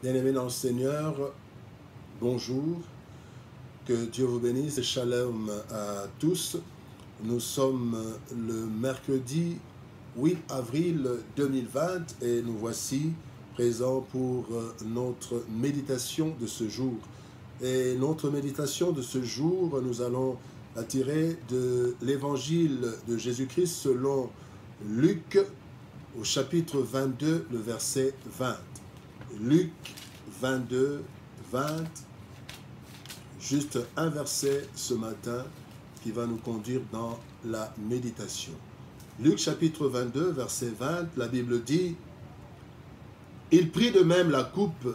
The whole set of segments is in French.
Bien-aimés dans le Seigneur, bonjour, que Dieu vous bénisse et shalom à tous. Nous sommes le mercredi 8 avril 2020 et nous voici présents pour notre méditation de ce jour. Et notre méditation de ce jour, nous allons la tirer de l'évangile de Jésus-Christ selon Luc au chapitre 22, le verset 20. Luc 22, 20, juste un verset ce matin qui va nous conduire dans la méditation. Luc chapitre 22, verset 20, la Bible dit « Il prit de même la coupe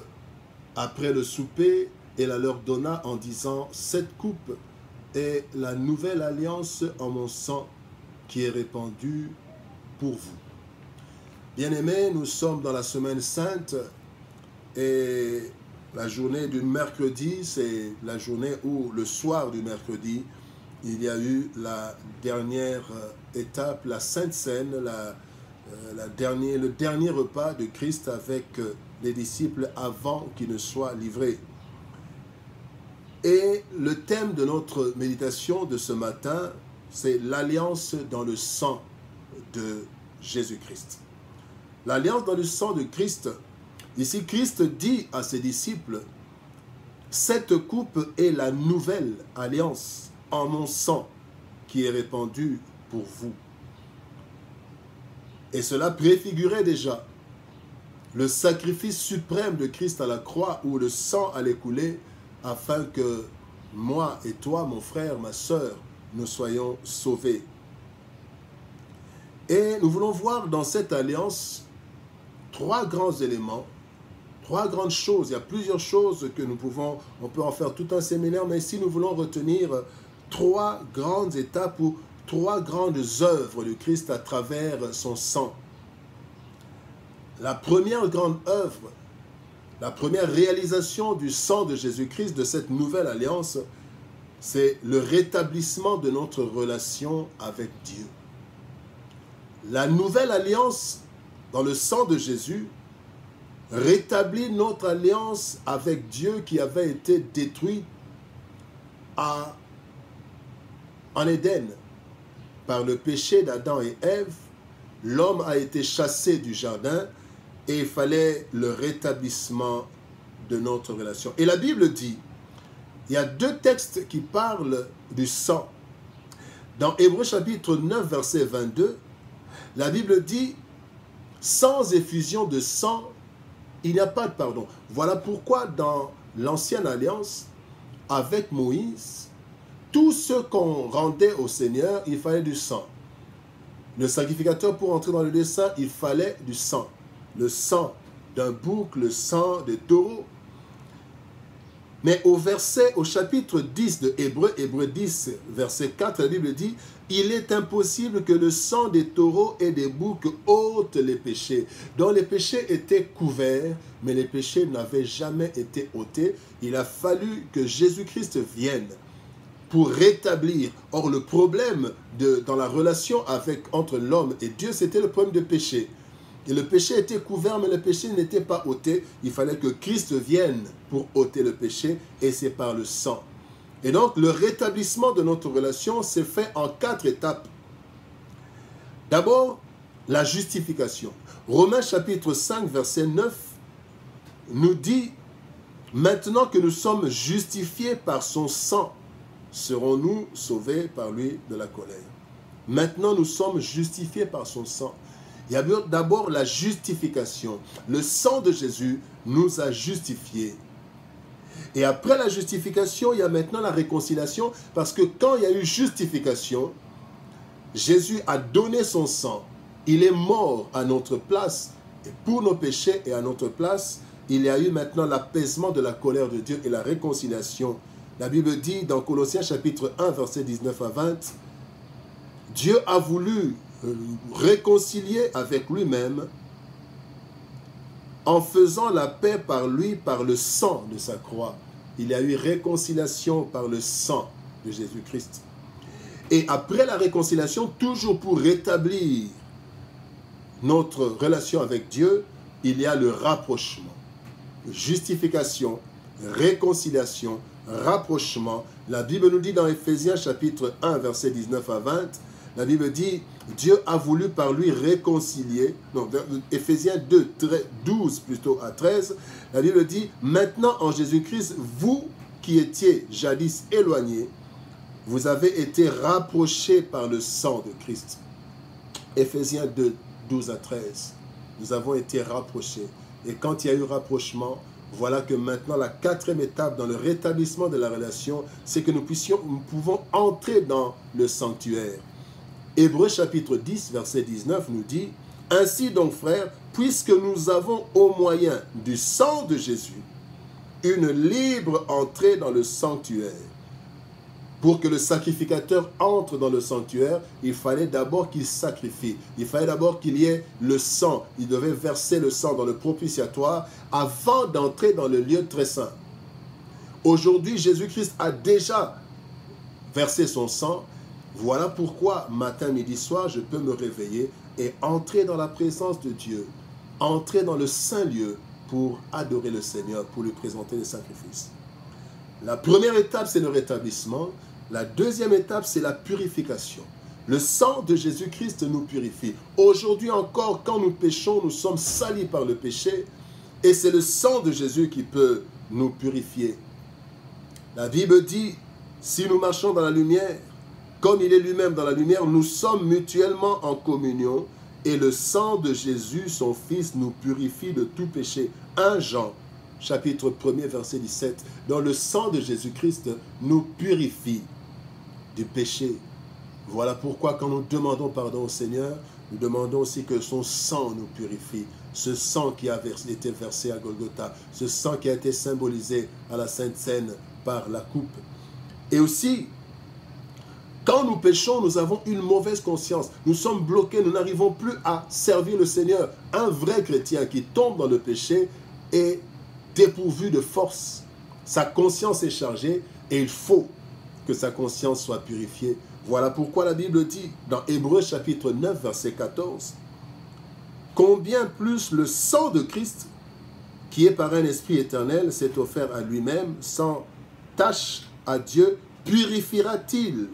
après le souper et la leur donna en disant « Cette coupe est la nouvelle alliance en mon sang qui est répandue pour vous. » Bien-aimés, nous sommes dans la semaine sainte et la journée du mercredi, c'est la journée où le soir du mercredi, il y a eu la dernière étape, la Sainte Seine, le dernier repas de Christ avec les disciples avant qu'il ne soit livré. Et le thème de notre méditation de ce matin, c'est l'alliance dans le sang de Jésus-Christ. L'alliance dans le sang de Christ. Ici, Christ dit à ses disciples, « Cette coupe est la nouvelle alliance en mon sang qui est répandue pour vous. » Et cela préfigurait déjà le sacrifice suprême de Christ à la croix où le sang allait couler afin que moi et toi, mon frère, ma sœur, nous soyons sauvés. Et nous voulons voir dans cette alliance trois grands éléments, trois grandes choses. Il y a plusieurs choses que on peut en faire tout un séminaire, mais ici nous voulons retenir trois grandes étapes ou trois grandes œuvres de Christ à travers son sang. La première grande œuvre, la première réalisation du sang de Jésus-Christ, de cette nouvelle alliance, c'est le rétablissement de notre relation avec Dieu. La nouvelle alliance dans le sang de Jésus rétablit notre alliance avec Dieu qui avait été détruite en Éden par le péché d'Adam et Ève. L'homme a été chassé du jardin et il fallait le rétablissement de notre relation. Et la Bible dit, il y a deux textes qui parlent du sang. Dans Hébreux chapitre 9, verset 22, la Bible dit « Sans effusion de sang, il n'y a pas de pardon. » Voilà pourquoi dans l'ancienne alliance, avec Moïse, tout ce qu'on rendait au Seigneur, il fallait du sang. Le sacrificateur, pour entrer dans le lieu saint, il fallait du sang. Le sang d'un bouc, le sang des taureaux. Mais au chapitre 10 de Hébreux 10, verset 4, la Bible dit « Il est impossible que le sang des taureaux et des boucs ôte les péchés. » Donc les péchés étaient couverts, mais les péchés n'avaient jamais été ôtés. Il a fallu que Jésus-Christ vienne pour rétablir. Or, le problème dans la relation entre l'homme et Dieu, c'était le problème de péché. Et le péché était couvert, mais le péché n'était pas ôté. Il fallait que Christ vienne pour ôter le péché, et c'est par le sang. Et donc, le rétablissement de notre relation s'est fait en 4 étapes. D'abord, la justification. Romains chapitre 5, verset 9, nous dit « Maintenant que nous sommes justifiés par son sang, serons-nous sauvés par lui de la colère. » Maintenant, nous sommes justifiés par son sang. Il y a d'abord la justification. Le sang de Jésus nous a justifiés. Et après la justification, il y a maintenant la réconciliation, parce que quand il y a eu justification, Jésus a donné son sang. Il est mort à notre place, et pour nos péchés et à notre place, il y a eu maintenant l'apaisement de la colère de Dieu et la réconciliation. La Bible dit dans Colossiens chapitre 1, verset 19 à 20, « Dieu a voulu réconcilier avec lui-même en faisant la paix par lui, par le sang de sa croix. » Il y a eu réconciliation par le sang de Jésus-Christ. Et après la réconciliation, toujours pour rétablir notre relation avec Dieu, il y a le rapprochement. justification, réconciliation, rapprochement. La Bible nous dit dans Éphésiens chapitre 1, versets 19 à 20, la Bible dit, Dieu a voulu par lui réconcilier, non, Éphésiens 2, 12 plutôt à 13, la Bible dit, maintenant en Jésus-Christ, vous qui étiez jadis éloignés, vous avez été rapprochés par le sang de Christ. Éphésiens 2, 12 à 13, nous avons été rapprochés. Et quand il y a eu rapprochement, voilà que maintenant la quatrième étape dans le rétablissement de la relation, c'est que nous pouvons entrer dans le sanctuaire. Hébreux chapitre 10, verset 19 nous dit, « Ainsi donc, frères, puisque nous avons au moyen du sang de Jésus une libre entrée dans le sanctuaire. » Pour que le sacrificateur entre dans le sanctuaire, il fallait d'abord qu'il sacrifie. Il fallait d'abord qu'il y ait le sang. Il devait verser le sang dans le propitiatoire avant d'entrer dans le lieu très saint. Aujourd'hui, Jésus-Christ a déjà versé son sang. Voilà pourquoi, matin, midi, soir, je peux me réveiller et entrer dans la présence de Dieu, entrer dans le saint lieu pour adorer le Seigneur, pour lui présenter les sacrifices. La première étape, c'est le rétablissement. La deuxième étape, c'est la purification. Le sang de Jésus-Christ nous purifie. Aujourd'hui encore, quand nous péchons, nous sommes salis par le péché et c'est le sang de Jésus qui peut nous purifier. La Bible dit, si nous marchons dans la lumière, comme il est lui-même dans la lumière, nous sommes mutuellement en communion et le sang de Jésus, son Fils, nous purifie de tout péché. 1 Jean, chapitre 1er, verset 17. Dans le sang de Jésus-Christ nous purifie du péché. Voilà pourquoi quand nous demandons pardon au Seigneur, nous demandons aussi que son sang nous purifie. Ce sang qui a été versé à Golgotha, ce sang qui a été symbolisé à la Sainte Seine par la coupe. Et aussi, quand nous péchons, nous avons une mauvaise conscience. Nous sommes bloqués, nous n'arrivons plus à servir le Seigneur. Un vrai chrétien qui tombe dans le péché est dépourvu de force. Sa conscience est chargée et il faut que sa conscience soit purifiée. Voilà pourquoi la Bible dit dans Hébreux chapitre 9, verset 14, « Combien plus le sang de Christ, qui est par un esprit éternel, s'est offert à lui-même sans tache à Dieu, purifiera-t-il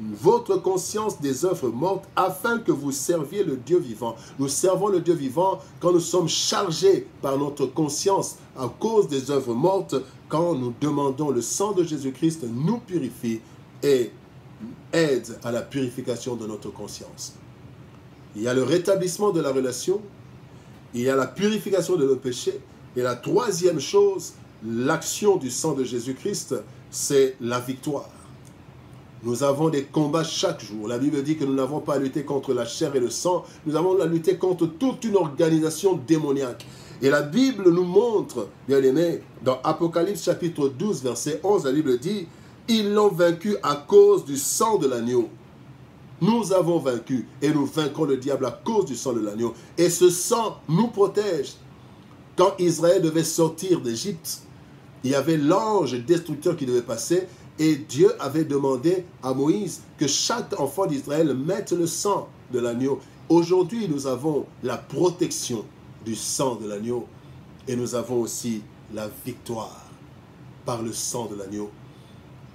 votre conscience des œuvres mortes afin que vous serviez le Dieu vivant. » Nous servons le Dieu vivant quand nous sommes chargés par notre conscience à cause des œuvres mortes, quand nous demandons le sang de Jésus-Christ nous purifie et aide à la purification de notre conscience. Il y a le rétablissement de la relation, il y a la purification de nos péchés, et la troisième chose, l'action du sang de Jésus-Christ, c'est la victoire. Nous avons des combats chaque jour. La Bible dit que nous n'avons pas à lutter contre la chair et le sang. Nous avons à lutter contre toute une organisation démoniaque. Et la Bible nous montre, bien aimés, dans Apocalypse chapitre 12, verset 11, la Bible dit, « Ils l'ont vaincu à cause du sang de l'agneau. » Nous avons vaincu et nous vaincrons le diable à cause du sang de l'agneau. Et ce sang nous protège. Quand Israël devait sortir d'Égypte, il y avait l'ange destructeur qui devait passer. Et Dieu avait demandé à Moïse que chaque enfant d'Israël mette le sang de l'agneau. Aujourd'hui, nous avons la protection du sang de l'agneau. Et nous avons aussi la victoire par le sang de l'agneau.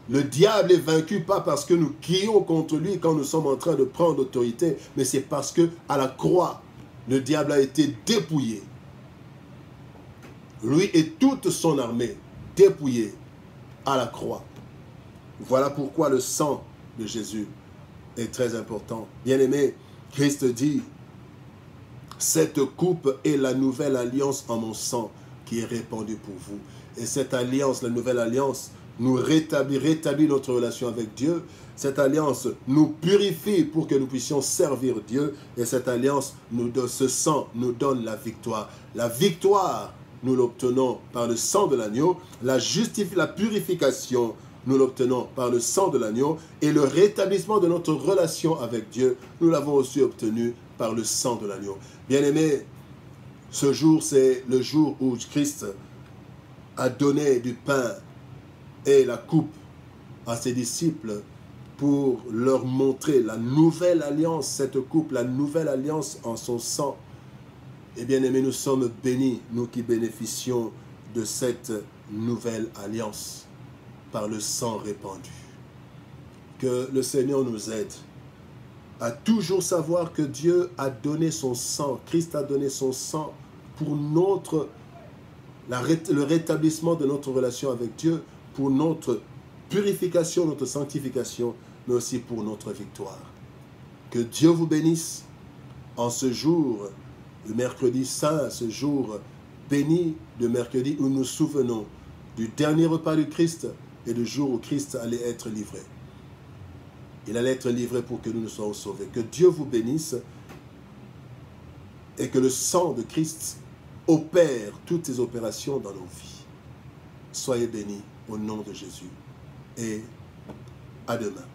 Le diable est vaincu pas parce que nous crions contre lui quand nous sommes en train de prendre autorité, mais c'est parce que à la croix, le diable a été dépouillé. Lui et toute son armée dépouillée à la croix. Voilà pourquoi le sang de Jésus est très important. Bien-aimé, Christ dit, « Cette coupe est la nouvelle alliance en mon sang qui est répandue pour vous. » Et cette alliance, la nouvelle alliance, nous rétablit notre relation avec Dieu. Cette alliance nous purifie pour que nous puissions servir Dieu. Et cette alliance, ce sang nous donne la victoire. La victoire, nous l'obtenons par le sang de l'agneau. La purification, nous l'obtenons par le sang de l'agneau. Et le rétablissement de notre relation avec Dieu, nous l'avons aussi obtenu par le sang de l'agneau. Bien-aimés, ce jour, c'est le jour où Christ a donné du pain et la coupe à ses disciples pour leur montrer la nouvelle alliance, cette coupe, la nouvelle alliance en son sang. Et bien aimés, nous sommes bénis, nous qui bénéficions de cette nouvelle alliance par le sang répandu. Que le Seigneur nous aide à toujours savoir que Dieu a donné son sang, Christ a donné son sang pour le rétablissement de notre relation avec Dieu, pour notre purification, notre sanctification, mais aussi pour notre victoire. Que Dieu vous bénisse en ce jour, le mercredi saint, ce jour béni de mercredi où nous nous souvenons du dernier repas du Christ et du jour où Christ allait être livré. Il allait être livré pour que nous nous soyons sauvés. Que Dieu vous bénisse et que le sang de Christ opère toutes ces opérations dans nos vies. Soyez bénis au nom de Jésus et à demain.